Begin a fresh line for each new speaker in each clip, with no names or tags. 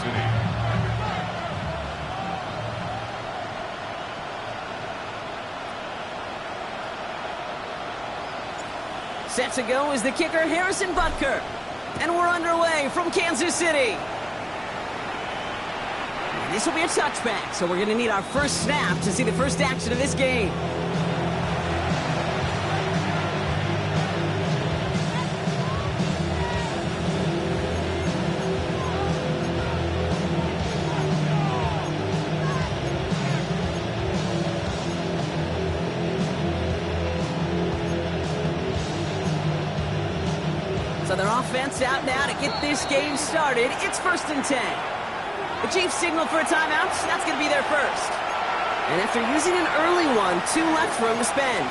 City.
Set to go is the kicker, Harrison Butker. And we're underway from Kansas City. And this will be a touchback, so we're going to need our first snap to see the first action of this game. So their offense out now to get this game started. It's 1st and 10. The Chiefs signal for a timeout. That's going to be their first. And after using an early one, 2 left for them to spend.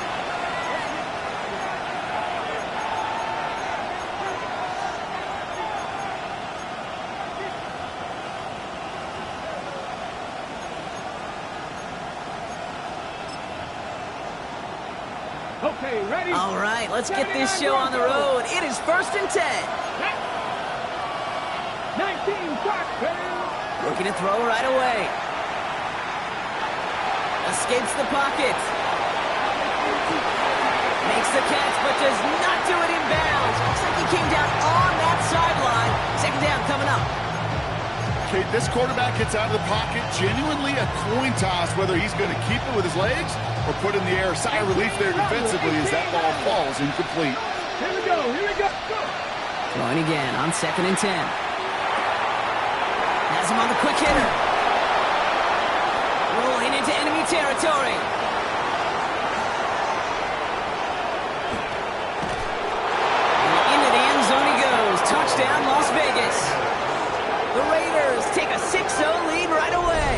Okay, ready?
All right, let's get this show on the road. It is 1st and 10.
19
Looking to throw right away. Escapes the pocket. Makes the catch, but does not do it in bounds. Looks like he came down on that sideline. 2nd down coming up.
Okay, this quarterback gets out of the pocket. Genuinely a coin toss whether he's going to keep it with his legs or put in the air. Sigh of relief there defensively as that ball falls incomplete.
Here we go, here we go.
Throwing again on 2nd and 10. Has him on the quick hitter. Rolling into enemy territory. And into the end zone he goes. Touchdown, Las Vegas. The Raiders take a 6-0 lead right away.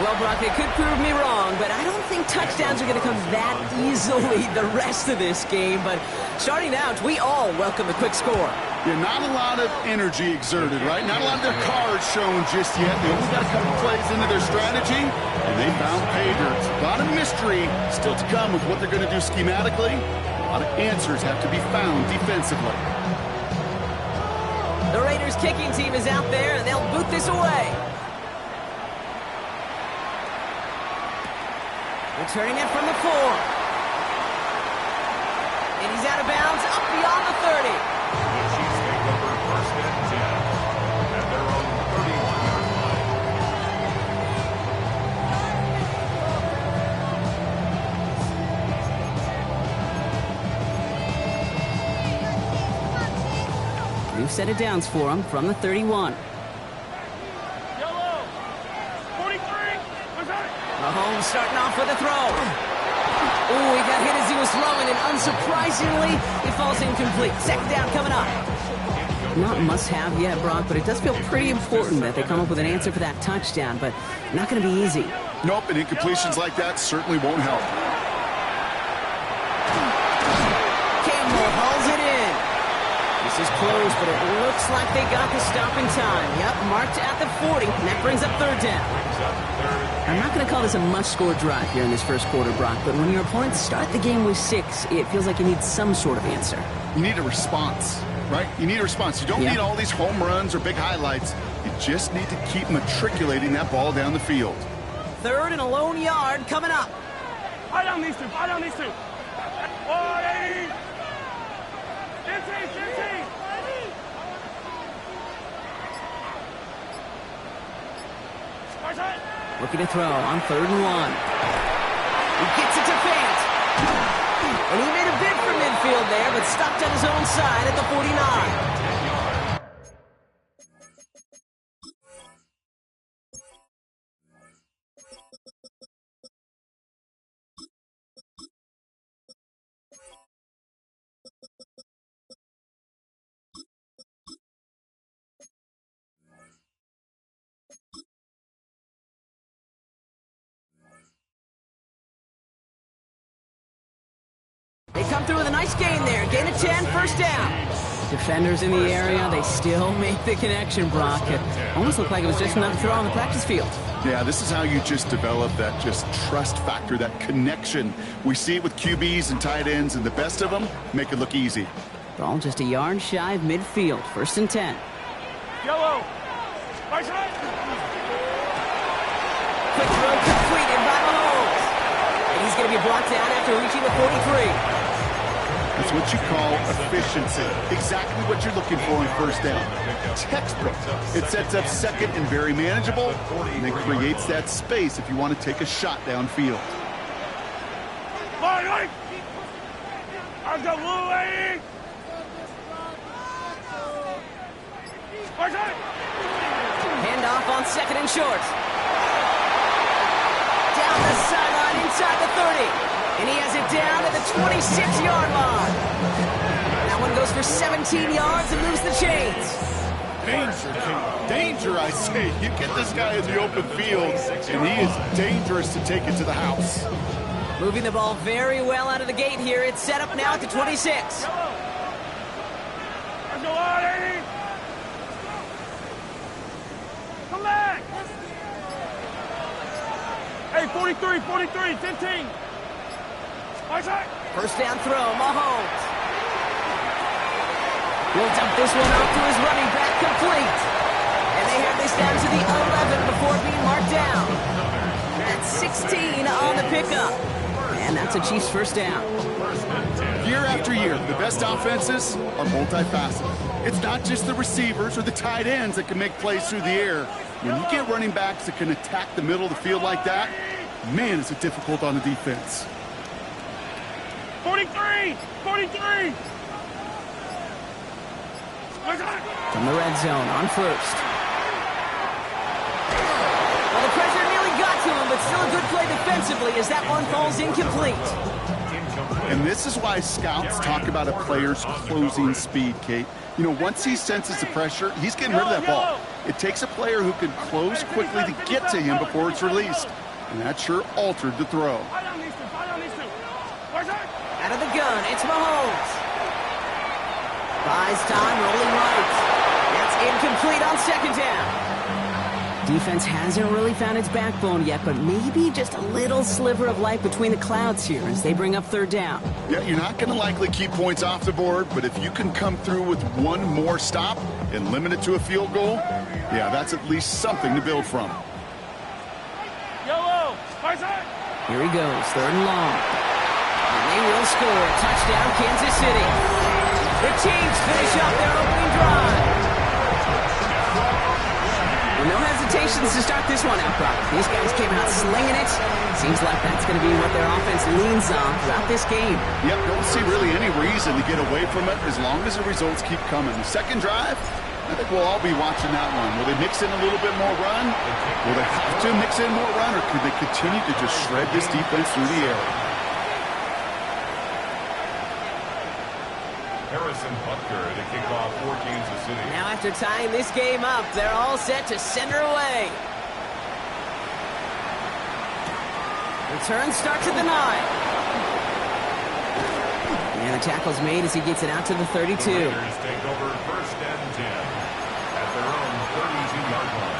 Well, Brock, it could prove me wrong, but I don't think touchdowns are going to come that easily the rest of this game. But starting out, we all welcome the quick score.
Yeah, not a lot of energy exerted, right? Not a lot of their cards shown just yet. They only got a couple plays into their strategy, and they found pay dirt. A lot of mystery still to come with what they're going to do schematically. A lot of answers have to be found defensively.
The Raiders kicking team is out there, and they'll boot this away. Returning it from the 4. And he's out of bounds, up beyond the 30.
The Chiefs take over 1st and 10 at their own 31-yard line.
New set of downs for him from the 31. Mahomes starting off with a throw. Oh, he got hit as he was throwing, and unsurprisingly, it falls incomplete. 2nd down coming up. Not must-have yet, Brock, but it does feel pretty important that they come up with an answer for that touchdown, but not going to be easy.
Nope, and incompletions like that certainly won't help.
Campbell hauls it in. This is close, but it looks like they got the stop in time. Yep, marked at the 40, and that brings up 3rd down. I'm not going to call this a must-score drive here in this first quarter, Brock, but when your opponents start the game with 6, it feels like you need some sort of answer.
You need a response, right? You need a response. You don't need all these home runs or big highlights. You just need to keep matriculating that ball down the field.
3rd and a lone yard coming up.
Fire down these two, fire down these two. 40. 15.
Looking to throw on 3rd and 1. He gets it to Fant. And he made a bid for midfield there, but stopped on his own side at the 49. They come through with a nice gain there. Gain of 10, 1st down. Defenders in the area, they still make the connection, Brock. It almost looked like it was just enough to throw on the practice field.
Yeah, this is how you just develop that just trust factor, that connection. We see it with QBs and tight ends, and the best of them make it look easy.
Ball just a yard shy of midfield. 1st and 10.
Yellow. Right side.
Quick throw completed by Mahomes. And he's going to be brought down after reaching the 43.
That's what you call efficiency. Exactly what you're looking for in first down. Textbook. It sets up second and very manageable, and then creates that space if you want to take a shot downfield.
Right. I've got blue lady. Right side.
Handoff on second and short. Down the sideline inside the 30. And he has it down at the 26-yard line. That one goes for 17 yards and moves the chains.
Danger, King. Danger, I say. You get this guy in the open field, and he is dangerous to take it to the house.
Moving the ball very well out of the gate here. It's set up now at the 26.
There's a lot, lady. Come back. Hey, 43, 15. Right side.
First down throw, Mahomes. He'll dump this one off to his running back, complete. And they have this down to the 11 before being marked down. That's 16 on the pickup. And that's a Chiefs first down.
Year after year, the best offenses are multifaceted. It's not just the receivers or the tight ends that can make plays through the air. When you get running backs that can attack the middle of the field like that, man, is it difficult on the defense.
43.
From the red zone on first. Well, the pressure nearly got to him, but still a good play defensively as that one falls incomplete.
And this is why scouts talk about a player's closing speed, Kate. You know, once he senses the pressure, he's getting rid of that ball. It takes a player who can close quickly to get to him before it's released. And that sure altered the throw.
Out of the gun, it's Mahomes. Buys time, rolling right. That's incomplete on second down. Defense hasn't really found its backbone yet, but maybe just a little sliver of light between the clouds here as they bring up third down.
Yeah, you're not going to likely keep points off the board, but if you can come through with one more stop and limit it to a field goal, yeah, that's at least something to build from.
Yellow. Right side.
Here he goes, third and long. And they will score. Touchdown, Kansas City. The Chiefs finish up their opening drive. Well, no hesitations to start this one out, Brock. These guys came out slinging it. Seems like that's going to be what their offense leans on throughout this game.
Yep, don't see really any reason to get away from it as long as the results keep coming. The second drive, I think we'll all be watching that one. Will they mix in a little bit more run? Will they have to mix in more run, or could they continue to just shred this defense through the air?
Harrison Butker to kick off for Kansas City.
Now after tying this game up, they're all set to send her away. Return starts at the 9. And the tackle's made as he gets it out to the 32.
The Raiders take over first and 10 at their own 32-yard line.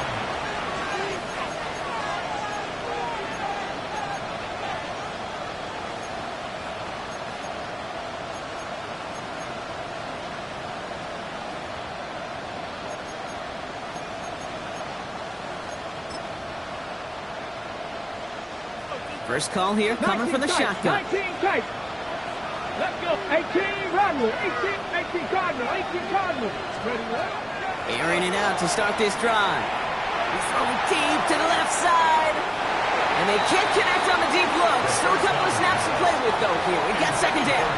First call here, coming for the shotgun.
19 tight. Let's go. 18 Cardinal. 18 Cardinal. 18 Cardinal. Ready, what?
Airing it out to start this drive. He's throwing deep to the left side. And they can't connect on the deep look. Still a couple of snaps to play with, though, here. We've got second down.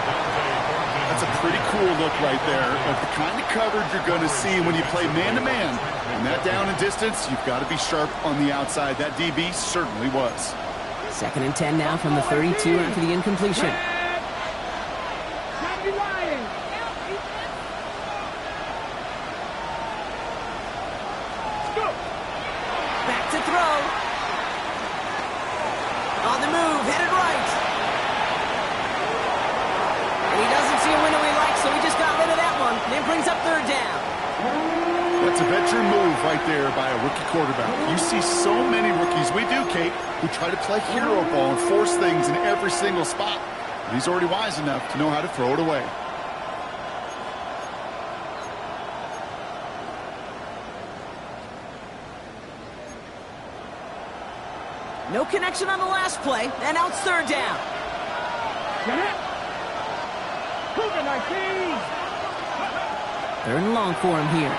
That's a pretty cool look right there. Of the kind of coverage you're going to see when you play man-to-man. And that down and distance, you've got to be sharp on the outside. That DB certainly was.
Second and 10 now from the 32 after the incompletion. Back to throw. On the move, headed right. And he doesn't see a window he likes, so he just got rid of that one. And it brings up third down.
That's a veteran move right there by a rookie quarterback. You see so many rookies, we do, Kate, who try to play hero ball and force things in every single spot. But he's already wise enough to know how to throw it away.
No connection on the last play, and now it's third down.
Get it. Cougar 19.
Third and long for him here.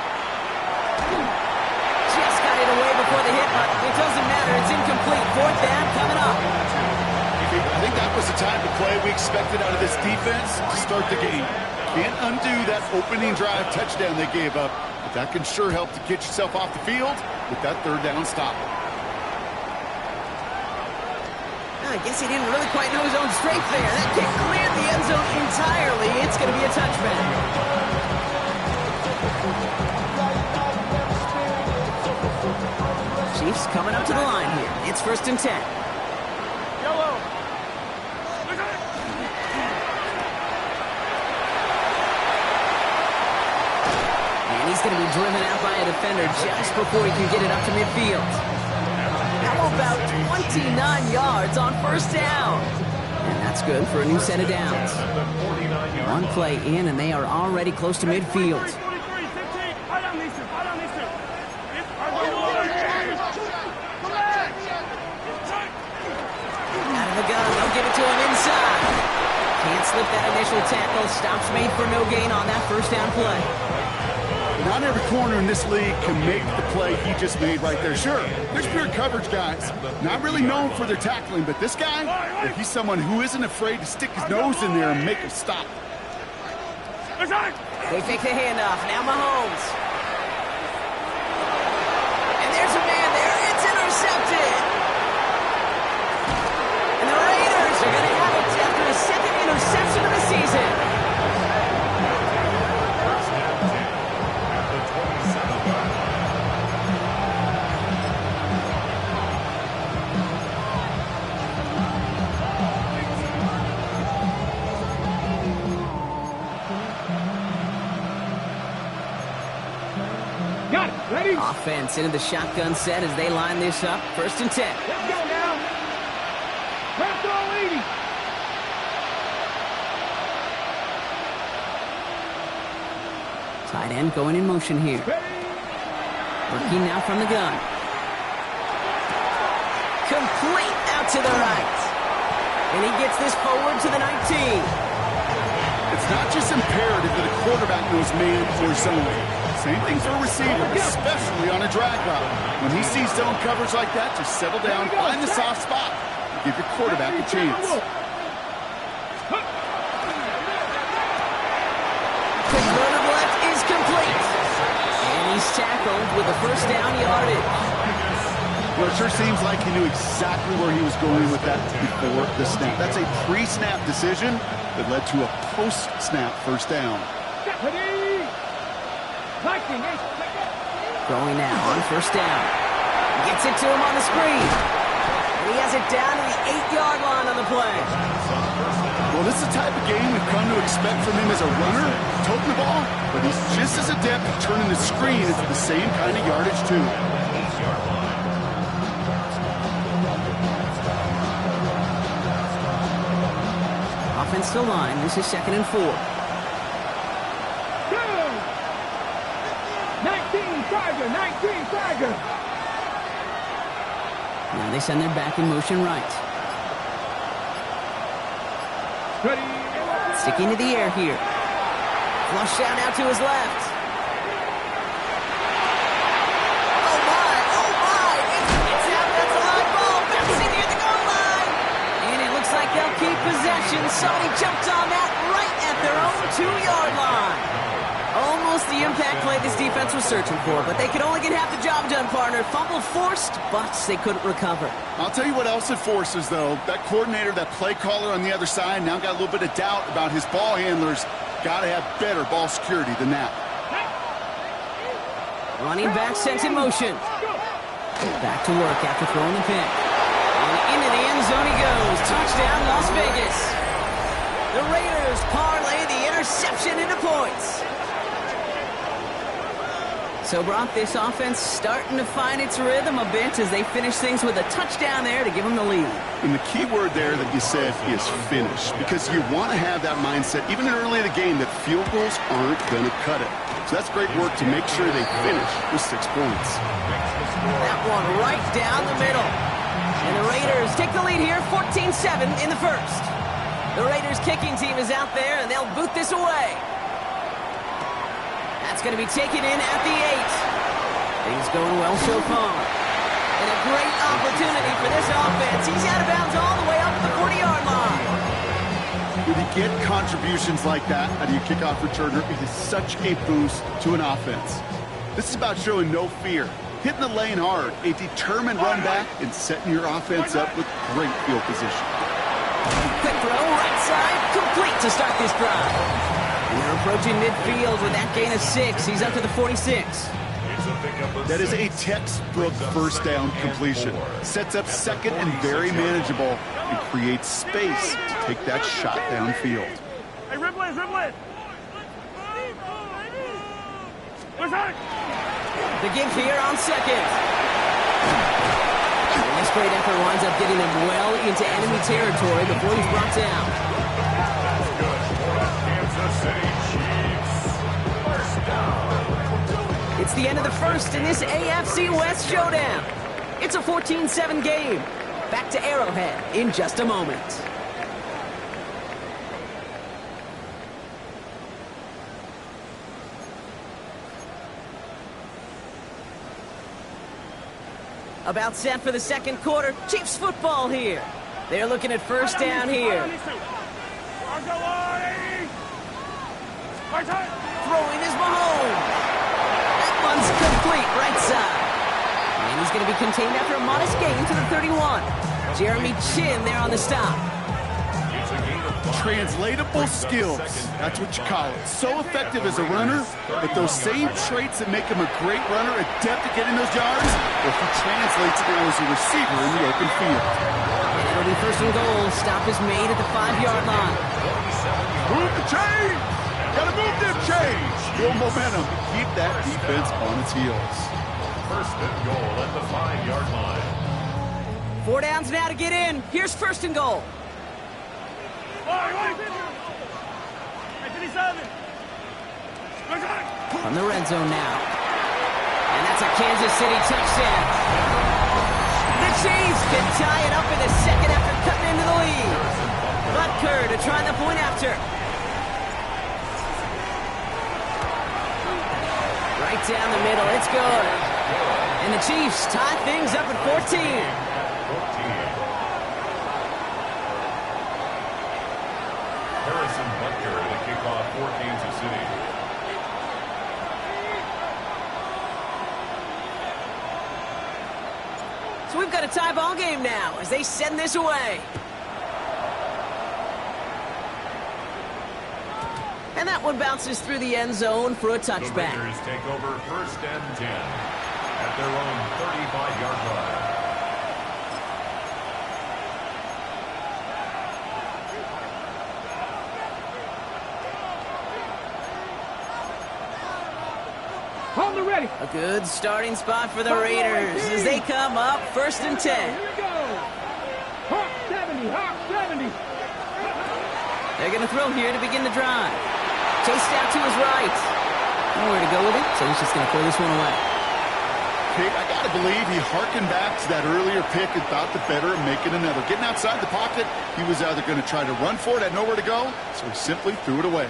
Just got it away before the hit, but it doesn't matter. It's incomplete. Fourth down coming up.
I think that was the time to play we expected out of this defense to start the game. Can't undo that opening drive touchdown they gave up, but that can sure help to get yourself off the field with that third down stop.
I guess he didn't really quite know his own strength there. That kick cleared the end zone entirely. It's going to be a touchback. Chiefs coming up to the line here. It's 1st and 10.
Yellow.
And he's going to be driven out by a defender just before he can get it up to midfield. How about 29 yards on 1st down? And that's good for a new set of downs. One play in, and they are already close to midfield. Out of the gun, they'll give it to him inside. Can't slip that initial tackle. Stops made for no gain on that 1st down play.
Not every corner in this league can make the play he just made right there. Sure, there's pure coverage guys. Not really known for their tackling, but this guy, if he's someone who isn't afraid to stick his nose in there and make a stop.
They fake the handoff. Now Mahomes. And there's a man there. It's intercepted. And the Raiders are going to have it after a second interception of the season.
Got it. Ready?
Offense into the shotgun set as they line this up. 1st and 10.
Let's go now. Let's go, lady.
Tight end going in motion here. Working now from the gun. Complete out to the right. And he gets this forward to the 19.
It's not just imperative that a quarterback knows man or zone. Same thing for a receiver, especially on a drag route. When he sees zone coverage like that, just settle down, find the soft spot, and give your quarterback a chance.
Quick run of left is complete. And he's tackled with a 1st down yardage.
Well, it sure seems like he knew exactly where he was going with that before the snap. That's a pre-snap decision that led to a post-snap 1st down.
Throwing now on 1st down. Gets it to him on the screen. And he has it down to the 8-yard line on the play.
Well, this is the type of game we've come to expect from him as a runner, toting the ball, but he's just as adept at turning the screen into the same kind of yardage, too.
Offense to line. This is 2nd and 4.
19 Tiger.
Now they send their back in motion right.
Ready.
Sticking to the air here. Flush out now to his left. Oh my. It's out. That's a high ball. Bouncing near the goal line. And it looks like they'll keep possession. Somebody jumped on that right at their own 2-yard line. Almost the impact play this defense was searching for, but they could only get half the job done, partner. Fumble forced, but they couldn't recover.
I'll tell you what else it forces, though. That coordinator, that play caller on the other side, now got a little bit of doubt about his ball handlers. Got to have better ball security than that.
Running back sent in motion. Back to work after throwing the pick. And into the end zone he goes. Touchdown, Las Vegas. The Raiders parlay the interception into points. So, Brock, this offense starting to find its rhythm a bit as they finish things with a touchdown there to give them the lead.
And the key word there that you said is finish, because you want to have that mindset, even early in the game, that field goals aren't going to cut it. So that's great work to make sure they finish with 6 points.
That one right down the middle. And the Raiders take the lead here, 14-7 in the first. The Raiders kicking team is out there, and they'll boot this away. That's going to be taken in at the 8. Things going well so far. And a great opportunity for this offense. He's out of bounds all the way up at the 40-yard line.
When you get contributions like that out of your kickoff returner, it is such a boost to an offense. This is about showing no fear, hitting the lane hard, a determined run back, and setting your offense up with great field position.
Quick throw, right side, complete to start this drive. And they're approaching midfield with that gain of 6. He's up to the 46.
That is a textbook first down completion. Sets up second and very manageable and creates space to take that shot downfield.
Hey, Ripley.
The give here on second. And this great effort winds up getting them well into enemy territory before he's brought down.
Kansas City Chiefs. First down.
It's the end of the first in this AFC West showdown. It's a 14-7 game. Back to Arrowhead in just a moment. About set for the second quarter. Chiefs football here. They're looking at first down here. Throwing is Mahomes. That one's complete right side. And he's going to be contained after a modest gain to the 31. Jeremy Chin there on the stop.
Translatable skills. That's what you call it. So effective as a runner, but those same traits that make him a great runner, adept at getting those yards, well, he translates now as a receiver in the open field.
And it'll be first and goal. Stop is made at the 5-yard line.
Move the chain! Gotta move them chains! Build momentum. Keep that defense on its heels.
First and goal at the 5-yard line.
4 downs now to get in. Here's first and goal. From the red zone now. And that's a Kansas City touchdown. The Chiefs can tie it up in the second after cutting into the lead. Butker to try the point after. Right down the middle. It's good. And the Chiefs tie things up at 14.
Harrison Butker to kick off for Kansas City.
So we've got a tie ball game now as they send this away. And that one bounces through the end zone for a touchback.
The Raiders take over first and 10 at their own 35-yard line.
Hold it ready.
A good starting spot for the Raiders as they come up first and 10.
Here we go. Hawk 70, Hawk 70.
They're going to throw here to begin the drive. Chased out to his right. Nowhere to go with it, so he's just going to throw this one away.
Pick, I got to believe he harkened back to that earlier pick and thought the better of making another. Getting outside the pocket, he was either going to try to run for it, had nowhere to go, so he simply threw it away.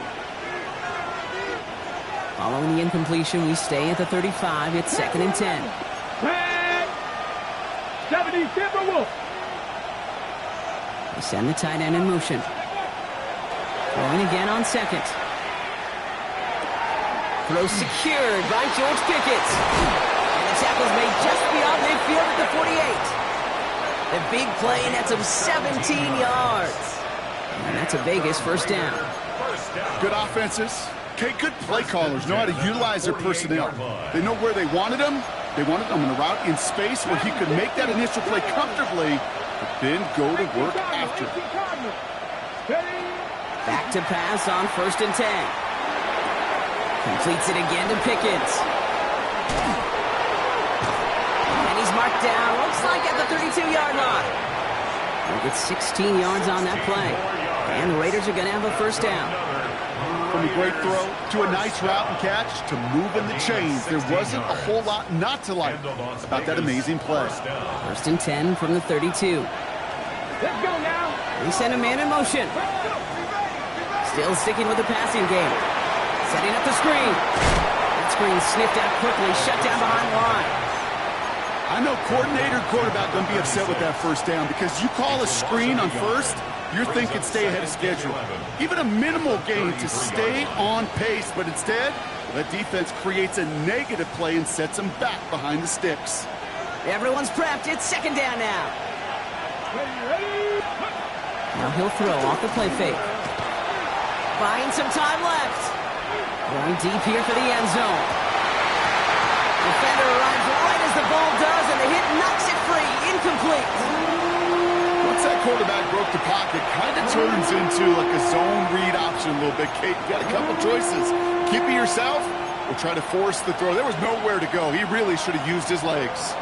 Following the incompletion, we stay at the 35. It's second and 10.
Flag. 70, Timberwolves.
They send the tight end in motion. Throwing again on second. Throw secured by George Pickett. And the tackle's made just beyond midfield at the 48. The big play nets him 17 yards. And that's a Vegas first down.
Good offenses. Okay, good play callers know how to utilize their personnel. They know where they wanted him. They wanted him in a route in space where he could make that initial play comfortably, but then go to work after.
Back to pass on first and 10. Completes it again to Pickens. And he's marked down, looks like at the 32-yard line. He'll get 16 yards on that play. And the Raiders are going to have a first down.
From a great throw to a nice route and catch to moving the chains, there wasn't a whole lot not to like about that amazing play.
1st and 10 from the 32.
Let's go now.
They send a man in motion. Still sticking with the passing game. Setting up the screen. That screen sniffed out quickly, shut down behind the line.
I know coordinator quarterback going to be upset with that first down because you call a screen on first, you're thinking stay ahead of schedule. Even a minimal gain to stay on pace, but instead, that defense creates a negative play and sets them back behind the sticks.
Everyone's prepped. It's 2nd down now.
Ready.
Now he'll throw off the play fake. Buying some time left. Going deep here for the end zone. Defender arrives right as the ball does, and the hit knocks it free. Incomplete.
Once that quarterback broke the pocket, kind of turns into like a zone read option a little bit. Kate, you got a couple choices. Keep it yourself or try to force the throw. There was nowhere to go. He really should have used his legs.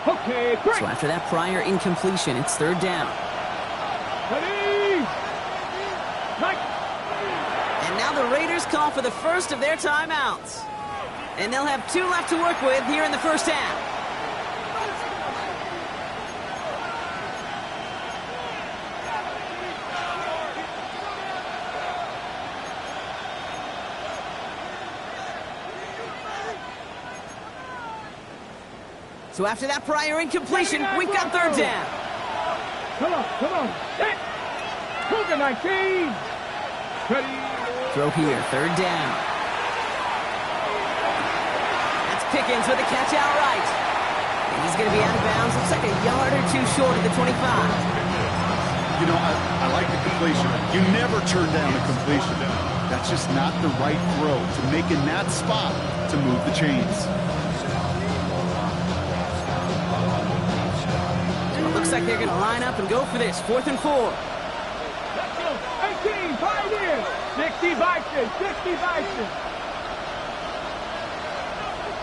Okay, great.
So after that prior incompletion, it's 3rd down.
Ready. Mike.
And now the Raiders call for the first of their timeouts. And they'll have 2 left to work with here in the 1st half. So after that prior incompletion, we've got 3rd down.
Come on. Set. Cougar 19. Ready.
Throw here, 3rd down. That's Pickens with a catch outright. And he's going to be out of bounds. Looks like a yard or 2 short of the 25.
You know, I like the completion. You never turn down a completion. That's just not the right throw to make in that spot to move the chains.
Looks like they're going to line up and go for this. 4th and 4.
Let's go. 18. Pioneers. 60 Bison. 60 Bison.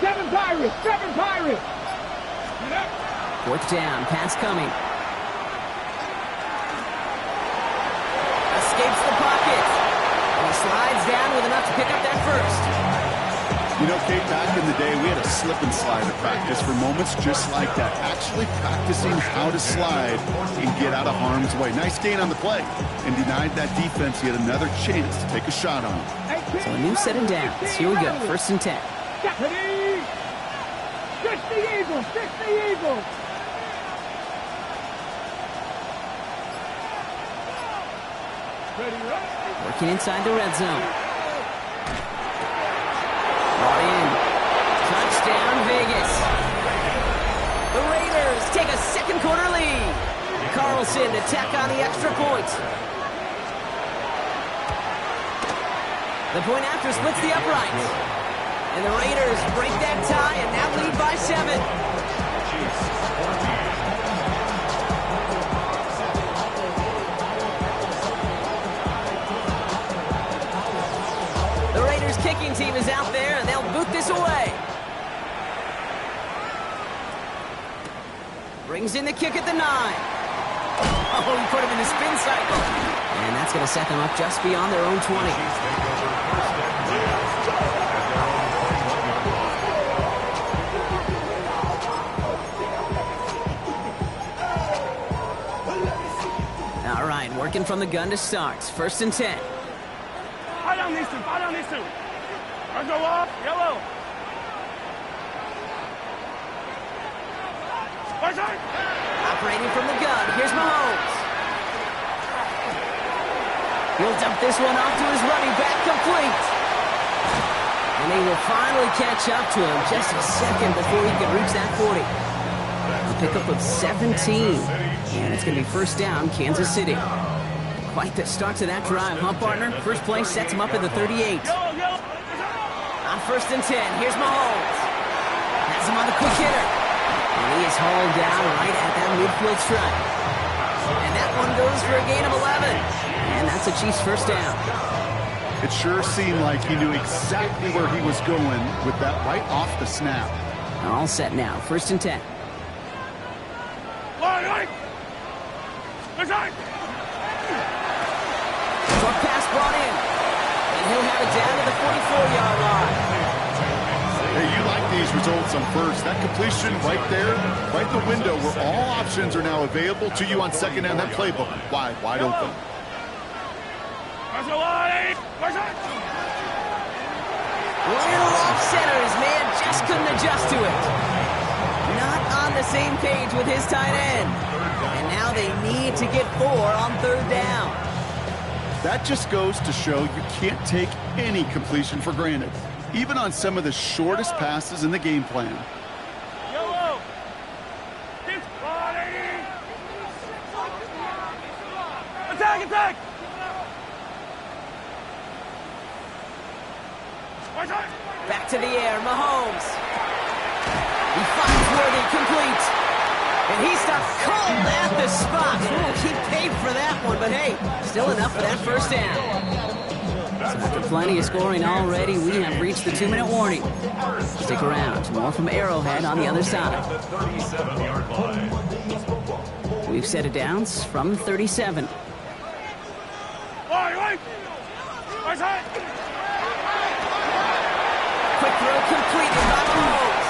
7 Pirates. 7 Pirates.
4th down. Pass coming. Escapes the pocket. And he slides down with enough to pick up that first.
You know, Kate, back in the day, we had a slip and slide at practice for moments just like that. Actually practicing how to slide and get out of harm's way. Nice gain on the play. And denied that defense yet another chance to take a shot on him.
So a new set of downs. Here we go. 1st and 10.
Ready. 60 Eagles. 60 Eagles. Ready.
Working inside the red zone. Brought in. Touchdown, Vegas. The Raiders take a 2nd quarter lead. Carlson to tack on the extra point. The point after splits the uprights. And the Raiders break that tie and now lead by 7. The Raiders kicking team is out there, and they'll boot this away. Brings in the kick at the 9. Oh, he put him in the spin cycle. And that's going to set them up just beyond their own 20. All right, working from the gun to start. 1st and 10.
Fight on these two. I go off. Yellow.
Operating from the gun, here's Mahomes. He'll dump this one off to his running back, complete. And they will finally catch up to him just a second before he can reach that 40. A pickup of 17. And it's going to be 1st down, Kansas City. Quite the start to that drive, huh, partner? First play sets him up at the 38. On 1st and 10, here's Mahomes. Has him on the quick hitter. And he is hauled down right at that midfield stripe. And that one goes for a gain of 11. And that's the Chiefs' 1st down.
It sure seemed like he knew exactly where he was going with that right off the snap.
All set now, 1st and 10. drive it down to the 44-yard line.
Hey, you like these results on first. That completion right there, right in the window where all options are now available to you on second down. That playbook wide open.
Little off center. His man just couldn't adjust to it. Not on the same page with his tight end. And now they need to get 4 on third down.
That just goes to show you can't take any completion for granted, even on some of the shortest passes in the game plan.
Attack!
Back to the air, Mahomes. He finds Worthy, complete. And he stops cold at the spot. He paid for that one, but hey, still enough for that first down. So after plenty of scoring already, we have reached the 2-minute warning. Stick around. More from Arrowhead on the other side. We've set it down from 37. Quick throw completed by Mahomes.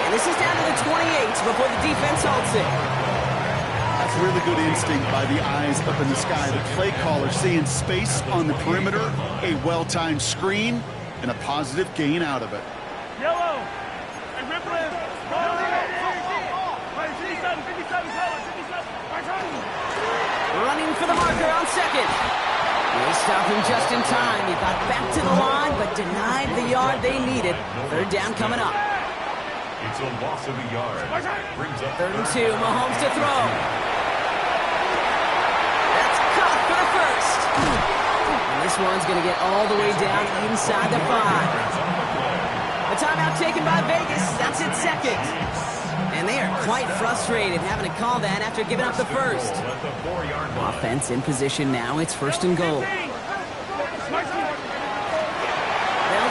And this is down to the 28 before the defense halts it.
That's really good instinct by the eyes up in the sky. The play caller seeing space on the perimeter, a well-timed screen, and a positive gain out of it.
Yellow.
Running for the marker on second. They stopped him just in time. He got back to the line, but denied the yard they needed. Third down coming up.
It's a loss of a yard. Brings up
3rd and 2, Mahomes to throw. That's caught for the first. And this one's going to get all the way down inside the 5. A timeout taken by Vegas. That's its second. And they are quite frustrated having to call that after giving up the first. Offense in position now. It's 1st and goal. They'll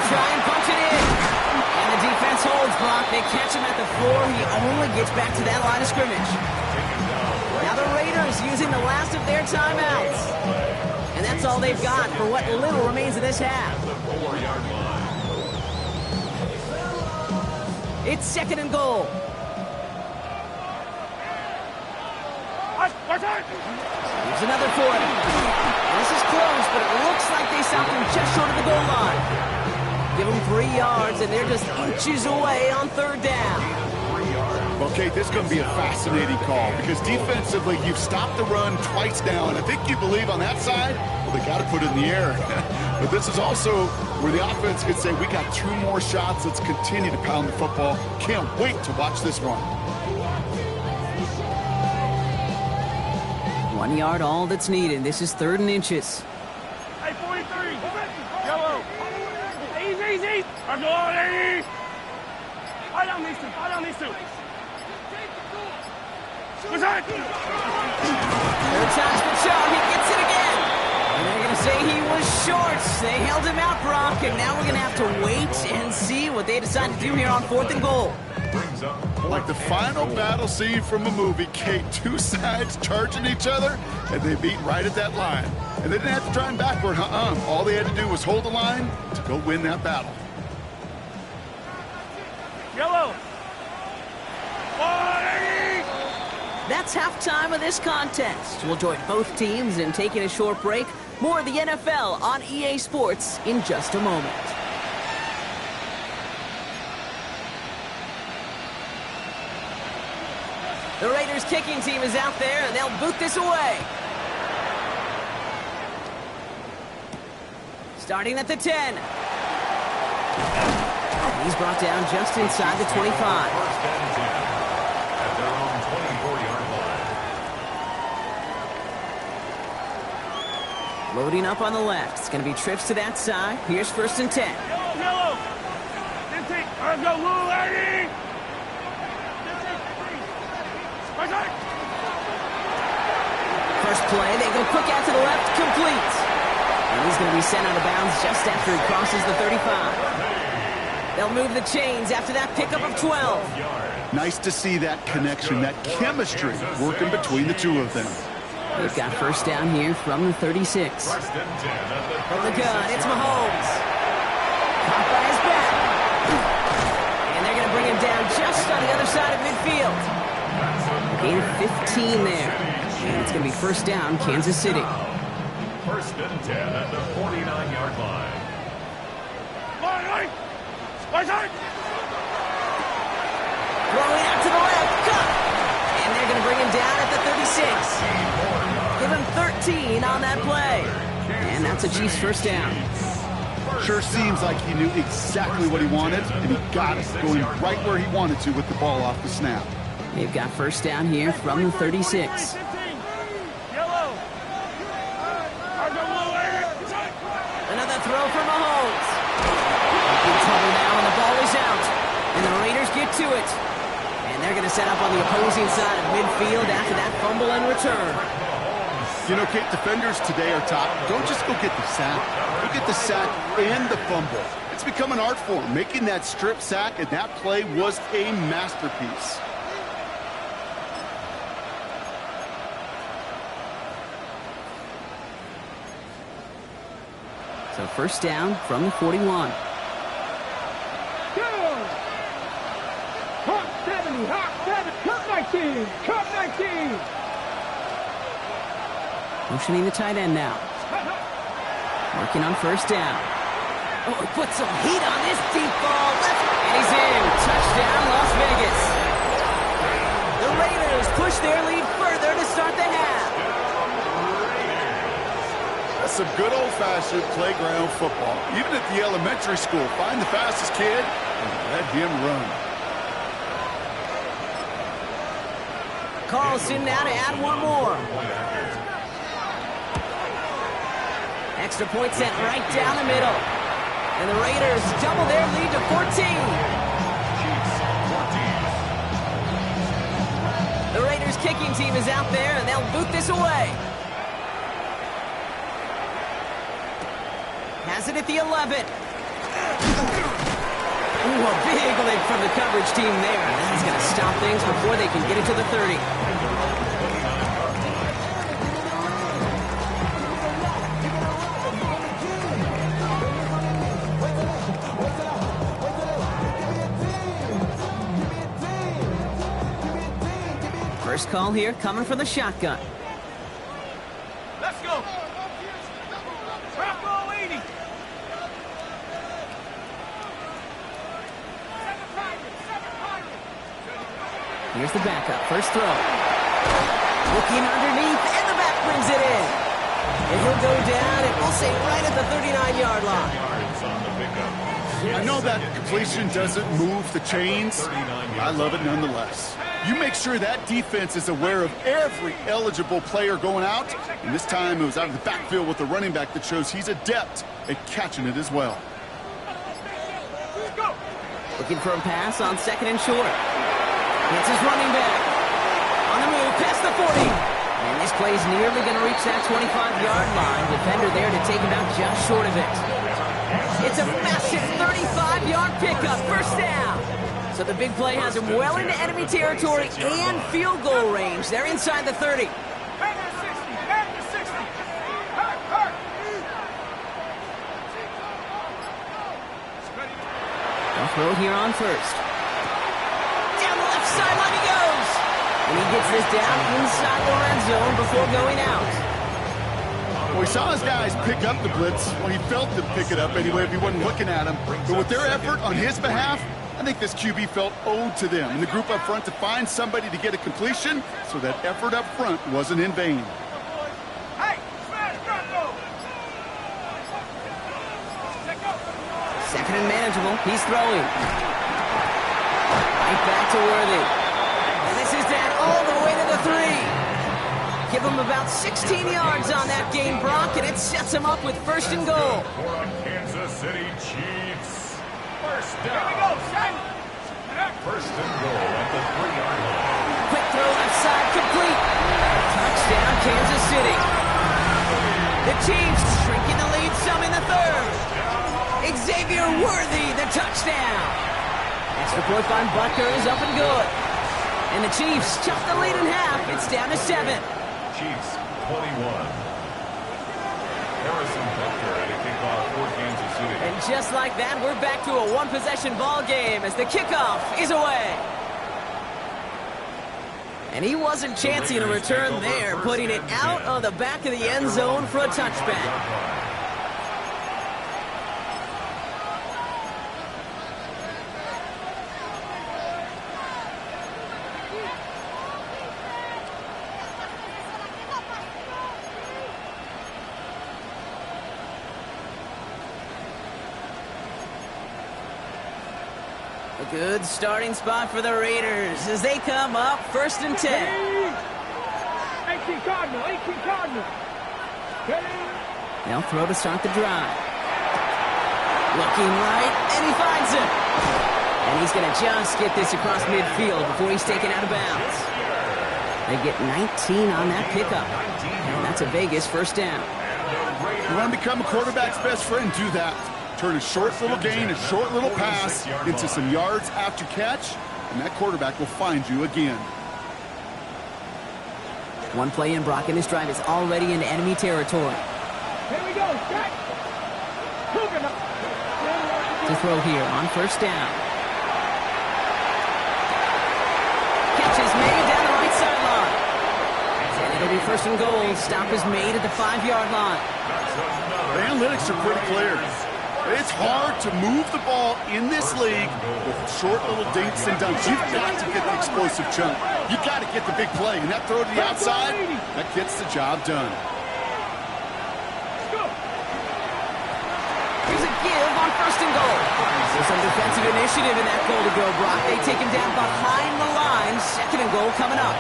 try and punch it in. And the defense holds Brock. They catch him at the 4. He only gets back to that line of scrimmage. Now the Raiders using the last of their timeouts. And that's all they've got for what little remains of this half. It's 2nd and goal. Here's another for him. This is close, but it looks like they stopped him just short of the goal line. Give them 3 yards, and they're just inches away on 3rd down.
Okay, this is going to be a fascinating call because defensively, you've stopped the run twice now, and I think you believe on that side, well, they got to put it in the air. But this is also where the offense could say, we got 2 more shots. Let's continue to pound the football. Can't wait to watch this one.
1 yard, all that's needed. This is 3rd and inches.
Hey, 43. Yellow. Easy. I'm going. I don't need to. What's that?
3rd time's the charm. He gets it again. And they're going to say he was short. They held him out, Brock, and now we're going to have to wait and see what they decide to do here on 4th and goal.
Like the final battle scene from a movie, Kate, 2 sides charging each other, and they beat right at that line. And they didn't have to drive backward, All they had to do was hold the line to go win that battle.
Yellow.
That's halftime of this contest. We'll join both teams in taking a short break. More of the NFL on EA Sports in just a moment. The Raiders kicking team is out there, and they'll boot this away. Starting at the 10. He's brought down just inside the 25.
First and 10 at their own 24-yard line.
Loading up on the left. It's going to be trips to that side. Here's 1st and 10.
Yellow. Let's go, Lou, Eddie.
First play, they go quick out to the left, complete. And he's going to be sent out of bounds just after he crosses the 35. They'll move the chains after that pickup of 12.
Nice to see that connection, that chemistry working between the 2 of them.
They've got first down here from the 36.
First and 10 at the
From the
36.
gun, it's Mahomes. Caught by his back. And they're going to bring him down just on the other side of midfield. Gain of 15 there. And it's going to be first down, Kansas City.
First and 10 at the 49-yard line.
Throwing out to the left. Cut. And they're going to bring him down at the 36. Give him 13 on that play. And that's a Chiefs first down.
Sure seems like he knew exactly what he wanted, and he got it, going right where he wanted to with the ball off the snap.
They've got first down here from the 36. Another throw for Mahomes. In trouble now, and the ball is out. And the Raiders get to it. And they're going to set up on the opposing side of midfield after that fumble and return.
You know, Kate, defenders today are top. Don't just go get the sack. Go get the sack and the fumble. It's become an art form. Making that strip sack, and that play was a masterpiece.
So first down from the 41.
Hot 70, hot 7, cut 19, cut 19.
Motioning the tight end now. Working on first down. Oh, he put some heat on this deep ball. And he's in. Touchdown, Las Vegas. The Raiders push their lead further to start the half.
That's some good old-fashioned playground football. Even at the elementary school, find the fastest kid and let him run.
Carlson now to add one more. Extra point sent right down the middle. And the Raiders double their lead to 14. The Raiders kicking team is out there, and they'll boot this away. Has it at the 11. Ooh, a big lick from the coverage team there. That's going to stop things before they can get it to the 30. First call here coming from the shotgun.
Let's go. Trap ball 80.
Here's the backup. First throw. Looking underneath, and the back brings it in. And he'll go down, and we'll say right at the 39-yard line.
I know that completion doesn't move the chains. I love it nonetheless. You make sure that defense is aware of every eligible player going out. And this time it was out of the backfield with the running back that shows he's adept at catching it as well.
Looking for a pass on second and short. It's his running back. On the move, past the 40. And this play is nearly going to reach that 25-yard line. Defender there to take him out just short of it. It's a massive 35-yard pickup, first down. So the big play has him well into enemy territory and field goal range. They're inside the 30. They'll throw it here on first. Down the left sideline he goes. And he gets this down inside the red zone before going out.
Well, we saw his guys pick up the blitz. Well, he felt them pick it up anyway if he wasn't looking at him. But with their effort on his behalf, I think this QB felt owed to them and the group up front to find somebody to get a completion, so that effort up front wasn't in vain.
Second and manageable. He's throwing. Right back to Worthy. And this is down all the way to the 3. Give him about 16 yards on that game, Brock, and it sets him up with first and goal.
For the Kansas City Chiefs. First down.
Here we go, son.
First and goal at the 3-yard line.
Quick throw left side, complete. Touchdown, Kansas City. The Chiefs shrinking the lead some in the third. Xavier Worthy, the touchdown. Extra point by Butker is up and good. And the Chiefs chop the lead in half. It's down to 7.
Chiefs
And just like that, we're back to a one-possession ball game as the kickoff is away. And he wasn't chancing a return there, putting it out of the back of the end zone for a touchback. A good starting spot for the Raiders as they come up 1st and 10.
18 Cardinal, 18 Cardinal.
They'll throw to start the drive. Looking right, and he finds it. And he's going to just get this across midfield before he's taken out of bounds. They get 19 on that pickup. And that's a Vegas 1st down.
You want to become a quarterback's best friend, do that. Turn a short little gain, a short little pass into some yards after catch, and that quarterback will find you again.
One play in, Brock, and this drive is already into enemy territory.
Here we go, check.
To throw here on 1st down. Catch is made down the right sideline. And it'll be 1st and goal. Stop is made at the 5-yard line.
The analytics are pretty clear. It's hard to move the ball in this league with short little dinks and dunks. You've got to get the explosive chunk. You've got to get the big play. And that throw to the outside, that gets the job done.
Here's a give on 1st and goal. There's some defensive initiative in that goal to go, Brock. They take him down behind the line. 2nd and goal coming up.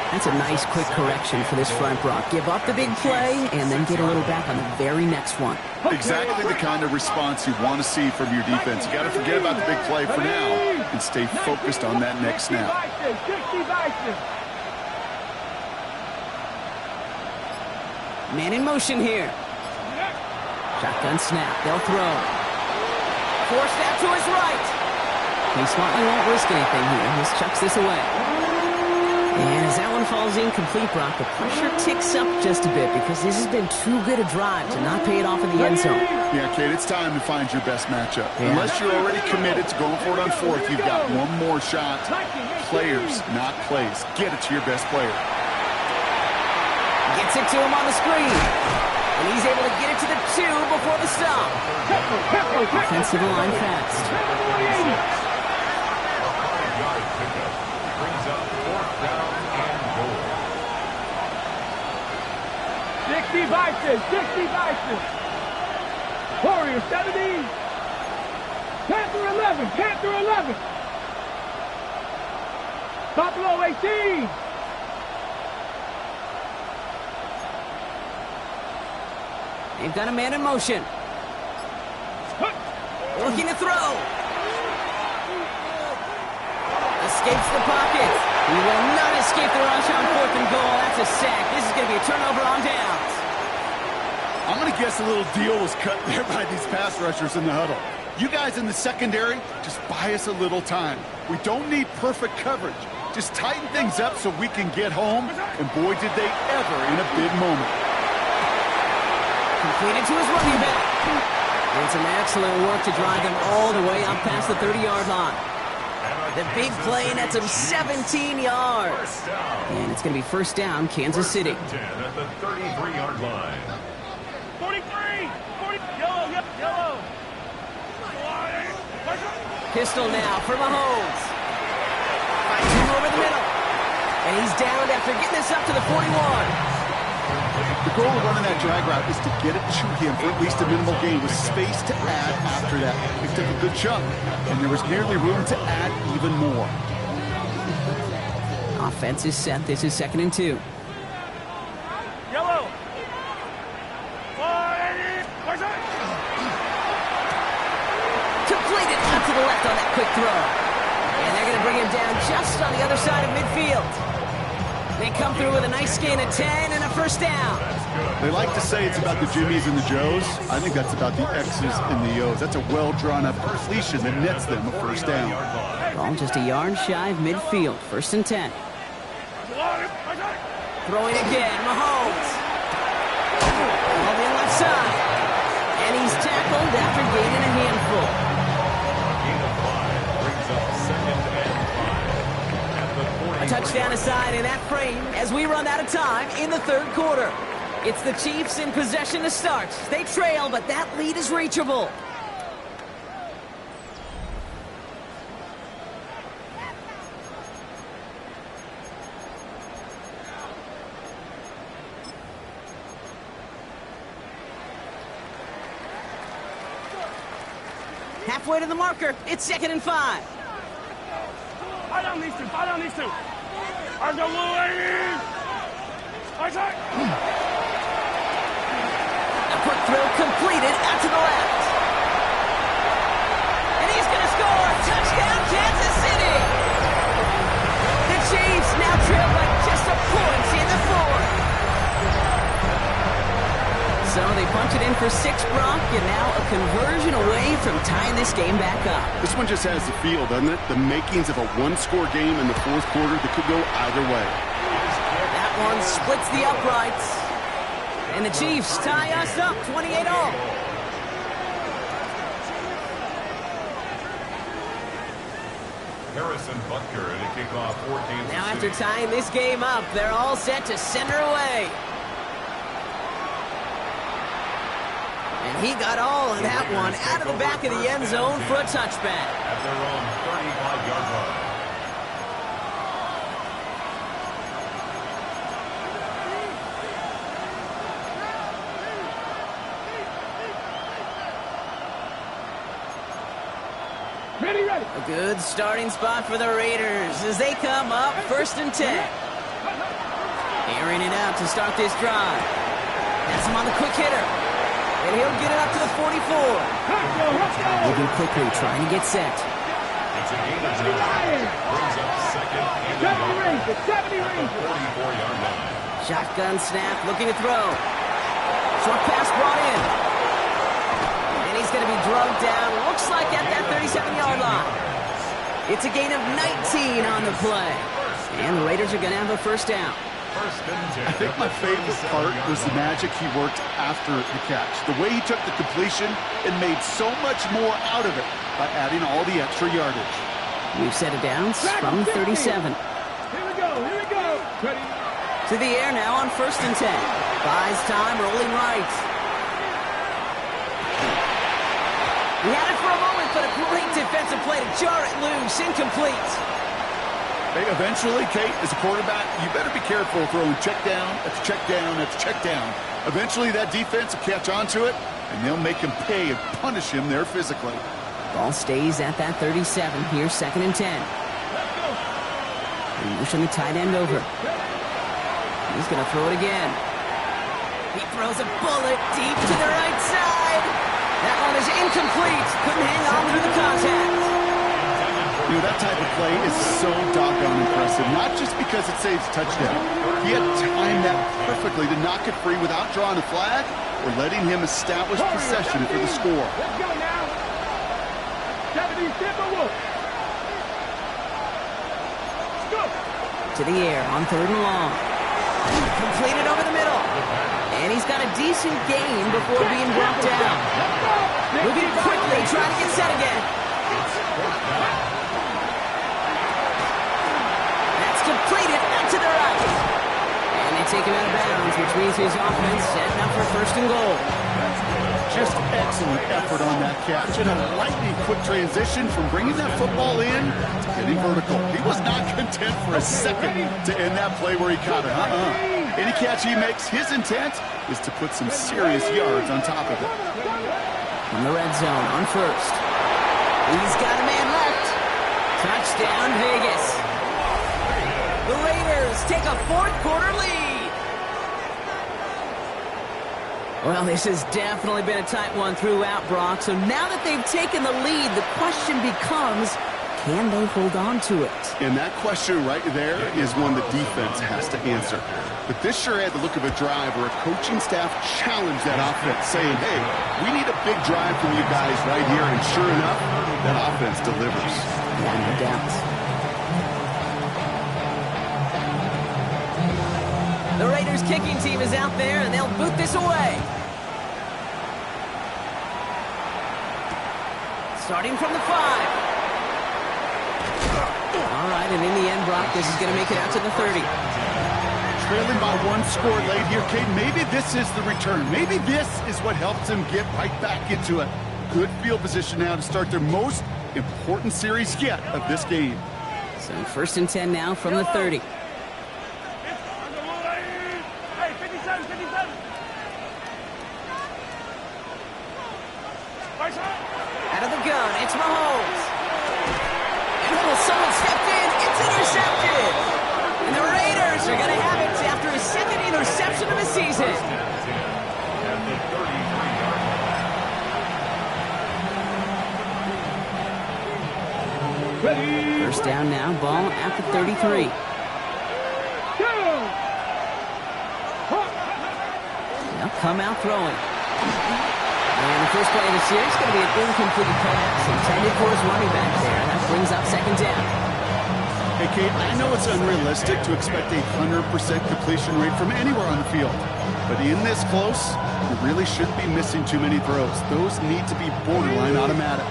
That's a nice quick correction for this front, Brock. Give up the big play and then get a little back on the very next one.
Exactly the kind of response you want to see from your defense. You got to forget about the big play for now and stay focused on that next snap.
Man in motion here. Shotgun snap. They'll throw. Forced out to his right. He smartly won't risk anything here. He just chucks this away. And as that one falls incomplete, Brock, the pressure ticks up just a bit because this has been too good a drive to not pay it off in the end zone.
Yeah, Kate, it's time to find your best matchup. Yeah. Unless you're already committed to going for it on 4th, you've got one more shot. Players, not plays. Get it to your best player.
Gets it to him on the screen. And he's able to get it to the 2 before the stop. Offensive line fast.
60 Vices, 60 Vices. Warrior 70. Panther 11, Panther 11. Buffalo 18.
They've got a man in motion. Looking to throw. Escapes the pocket. He will not escape the rush on 4th and goal. That's a sack. This is going to be a turnover on downs.
I'm going to guess a little deal was cut there by these pass rushers in the huddle. You guys in the secondary, just buy us a little time. We don't need perfect coverage. Just tighten things up so we can get home. And boy, did they ever in a big moment.
Completed to his running back. And some excellent work to drive them all the way up past the 30-yard line. The big play, and that's him 17 yards. And it's going to be 1st down, Kansas City.
10 at the 33-yard line.
43! 40! Yellow!
Pistol now for Mahomes. Finds him over the middle. And he's down after getting this up to the 41.
The goal of running that drag route is to get it to him for at least a minimal gain with space to add after that. Picked up a good chunk, and there was nearly room to add even more.
Offense is set. This is 2nd and 2.
Yellow!
Completed out to the left on that quick throw. And they're going to bring him down just on the other side of midfield. They come through with a nice gain of 10 and a 1st down.
They like to say it's about the Jimmies and the Joes. I think that's about the X's and the O's. That's a well-drawn-up completion that nets them a 1st down.
Ball just a yard shy of midfield. 1st and 10. Throwing again, Mahomes. side in that frame as we run out of time in the third quarter. It's the Chiefs in possession to start. They trail, but that lead is reachable. Halfway to the marker. It's 2nd and 5.
Fight on these two. Fight on these two. Are the ladies? Attack!
A quick throw completed out to the left. And he's going to score. Touchdown, Kansas City. The Chiefs now trail by just a point in the fourth. So they punch it in for 6, Brock, and now a conversion away from tying this game back up.
This one just has the feel, doesn't it? The makings of a one-score game in the fourth quarter that could go either way.
That one splits the uprights. And the Chiefs tie us up 28-all.
Harrison Butker at a kickoff 14.
Now after tying this game up, they're all set to send her away. And he got all of that one out of the back of the end zone for a touchback.
At their own 35-yard line.
Ready, ready.
A good starting spot for the Raiders as they come up 1st and 10. Airing it out to start this drive. That's him on the quick hitter. And he'll get it up to the 44. Moving quickly, trying to get set.
It's a gain of 9. Brings up 2nd and
70 range.
44-yard line.
Shotgun snap, looking to throw. Short pass brought in. And he's going to be drugged down, looks like at that 37-yard line. It's a gain of 19 on the play. And the Raiders are going to have a first down.
I think my favorite part was the magic he worked after the catch. The way he took the completion and made so much more out of it by adding all the extra yardage.
We've set it down from 37.
Here we go. Ready.
To the air now on 1st and 10. Buys time, rolling right. He had it for a moment, but a great defensive play to jar it loose. Incomplete.
Hey, eventually, Kate, as a quarterback, you better be careful throwing check down after check down after check down. Eventually, that defense will catch on to it, and they'll make him pay and punish him there physically.
Ball stays at that 37. Here's 2nd and 10. They motion the tight end over. He's going to throw it again. He throws a bullet deep to the right side. That one is incomplete. Couldn't hang on through the contact.
You know, that type of play is so doggone impressive, not just because it saves a touchdown. He had timed that perfectly to knock it free without drawing a flag or letting him establish possession for the score.
Let's go now. 70 Timberwolves. Let's go.
To the air on 3rd and long. Completed over the middle. And he's got a decent gain before being brought down. Moving quickly, trying to get set again. Completed out to the right. And they take him out of bounds, which means his offense setting up for 1st and goal.
Just excellent effort on that catch. And a lightning quick transition from bringing that football in to getting vertical. He was not content for a second to end that play where he caught it. Any catch he makes, his intent is to put some serious yards on top of it.
In the red zone on 1st. He's got a man left. Touchdown, Vegas. The Raiders take a 4th quarter lead. Well, this has definitely been a tight one throughout, Brock. So now that they've taken the lead, the question becomes, can they hold on to it?
And that question right there is one the defense has to answer. But this sure had the look of a drive where a coaching staff challenged that offense, saying, hey, we need a big drive from you guys right here. And sure enough, that offense delivers.
Yeah, no doubt. The Raiders kicking team is out there, and they'll boot this away. Starting from the 5. All right, and in the end, Brock, this is going to make it out to the 30.
Trailing by one score late here, Kate. Maybe this is the return. Maybe this is what helps them get right back into it. Good field position now to start their most important series yet of this game.
So 1st and 10 now from the 30. Out of the gun, it's Mahomes. And someone stepped in. It's intercepted. And the Raiders are going to have it after his second interception of the season. First down now, ball at the 33. They'll come out throwing. And the first play of the series is going to be an incomplete pass intended for his running back there. That brings up 2nd down.
Hey, Kate, I know it's unrealistic to expect a 100% completion rate from anywhere on the field. But in this close, you really shouldn't be missing too many throws. Those need to be borderline automatic.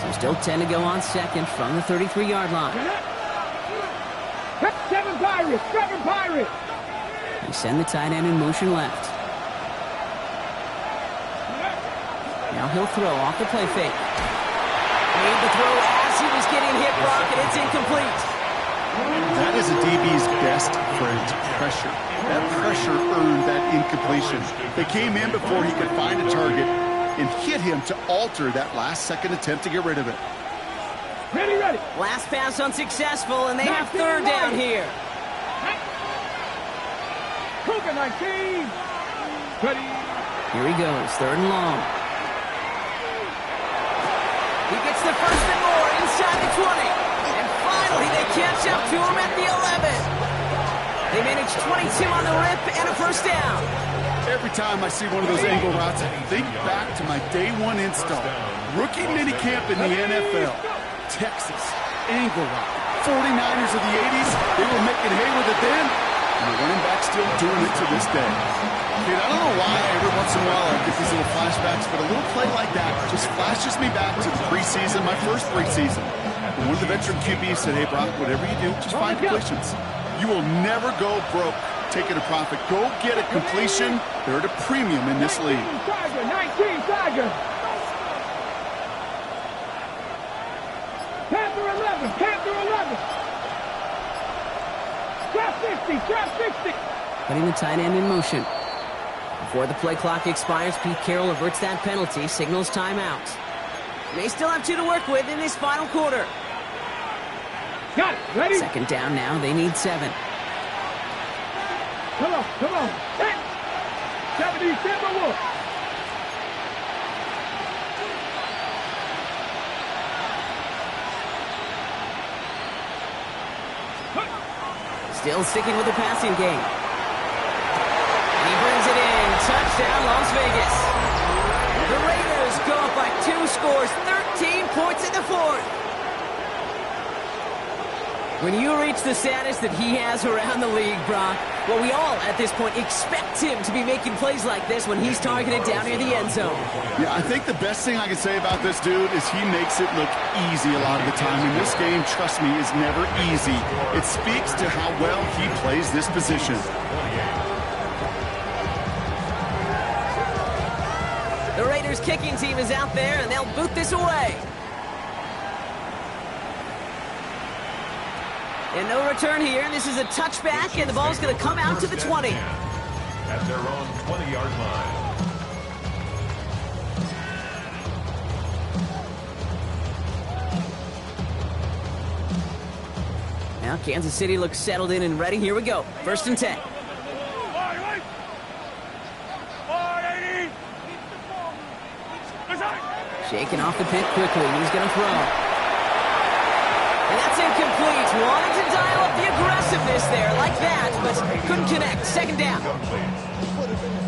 So still 10 to go on 2nd from the 33-yard line.
7 Pirates, 7 Pirates.
They send the tight end in motion left. Now he'll throw off the play fake. Made the throw as he was getting hit, Brock, and it's incomplete.
That is a DB's best friend, pressure. That pressure earned that incompletion. They came in before he could find a target and hit him to alter that last-second attempt to get rid of it.
Ready, ready.
Last pass unsuccessful, and they have 3rd down here.
Cougar 19. Ready.
Here he goes, 3rd and long. He gets the 1st and more inside the 20. And finally, they catch up to him at the 11. They manage 22 on the rip and a 1st down.
Every time I see one of those angle routes, I think back to my day one install. Rookie minicamp in the NFL. Texas, angle route. 49ers of the 80s, they were making hay with it then, and the running back's still doing it to this day. Kid, I don't know why every once in a while I get these little flashbacks, but a little play like that just flashes me back to the preseason, my first preseason. And one of the veteran QBs said, hey, Brock, whatever you do, just find completions. You will never go broke taking a profit. Go get a completion. They're at a premium in this league.
19 Tiger. Panther 11, Panther 11. Trap 60, trap 60.
Putting the tight end in motion. Before the play clock expires, Pete Carroll averts that penalty, signals timeout. They still have 2 to work with in this final quarter.
Got it, ready?
2nd down now, they need 7.
Come on, come on. Hey. 77 Wolf.
Still sticking with the passing game. He brings it in. Touchdown, Las Vegas. The Raiders go up by 2 scores, 13 points in the 4th. When you reach the status that he has around the league, Brock, well, we all, at this point, expect him to be making plays like this when he's targeted down near the end zone.
Yeah, I think the best thing I can say about this dude is he makes it look easy a lot of the time. And this game, trust me, is never easy. It speaks to how well he plays this position.
The Raiders kicking team is out there, and they'll boot this away. And no return here. This is a touchback, and the ball's going to come out to the 20.
At their own 20-yard line.
Now Kansas City looks settled in and ready. Here we go. 1st and 10. Shaking off the pit quickly. He's going to throw. And that's incomplete. Wanted to dial up the aggressiveness there like that, but couldn't connect. 2nd down.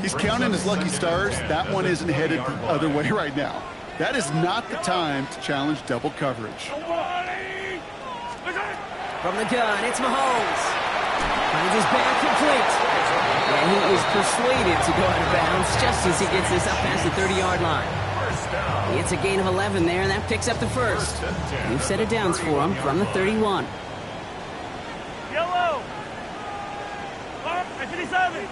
He's counting his lucky stars. That one isn't headed the other way right now. That is not the time to challenge double coverage.
From the gun, it's Mahomes. Finds his back complete. And he is persuaded to go out of bounds just as he gets this up past the 30-yard line.
first down.
It's a gain of 11 there, and that picks up the first.
First and 10
New set of downs for him from the 31.
Yellow. Mark, 57.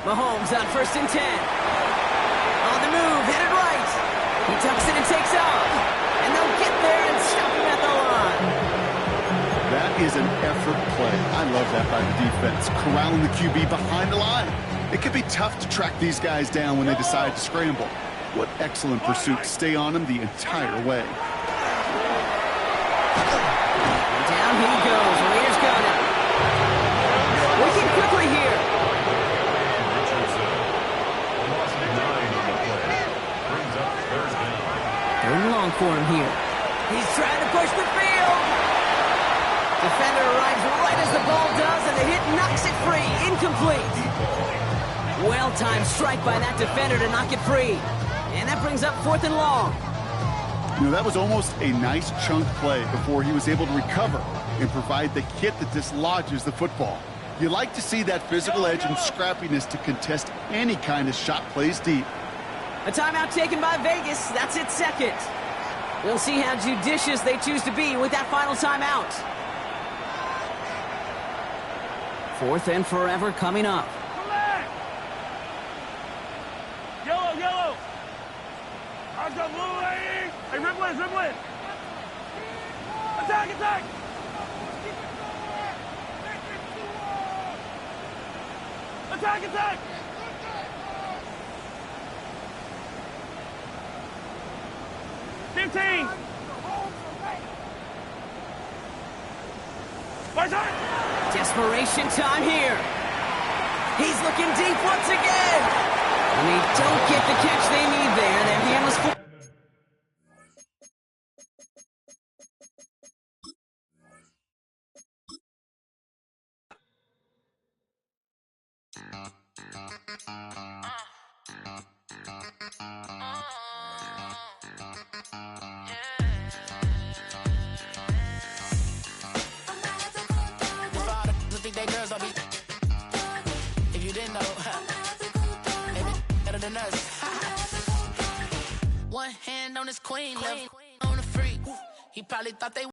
Mahomes on first and 10. On the move, headed right. He tucks it and takes off. And they'll get there and stop him at the line.
That is an effort play. I love that by the defense. Corralling the QB behind the line. It can be tough to track these guys down when they decide to scramble. What excellent pursuit. Stay on them the entire way.
And down he goes. Raiders got it. Working quickly here. Third and long for him here. He's trying to push the field. Defender arrives right as the ball does, and the hit knocks it free. Incomplete. Well-timed strike by that defender to knock it free. And that brings up fourth and long.
You know, that was almost a nice chunk play before he was able to recover and provide the hit that dislodges the football. You like to see that physical edge and scrappiness to contest any kind of shot plays deep.
A timeout taken by Vegas. That's its second. We'll see how judicious they choose to be with that final timeout. Fourth and forever coming up.
Yellow, yellow. Eyes got blue, hey, Ripley, Ripley. Attack, attack. Attack, attack.
Desperation time here. He's looking deep once again. And they don't get the catch they need there. Their hand was full.
If you didn't know, maybe better than us. One hand on his queen, left on the freak. He probably thought they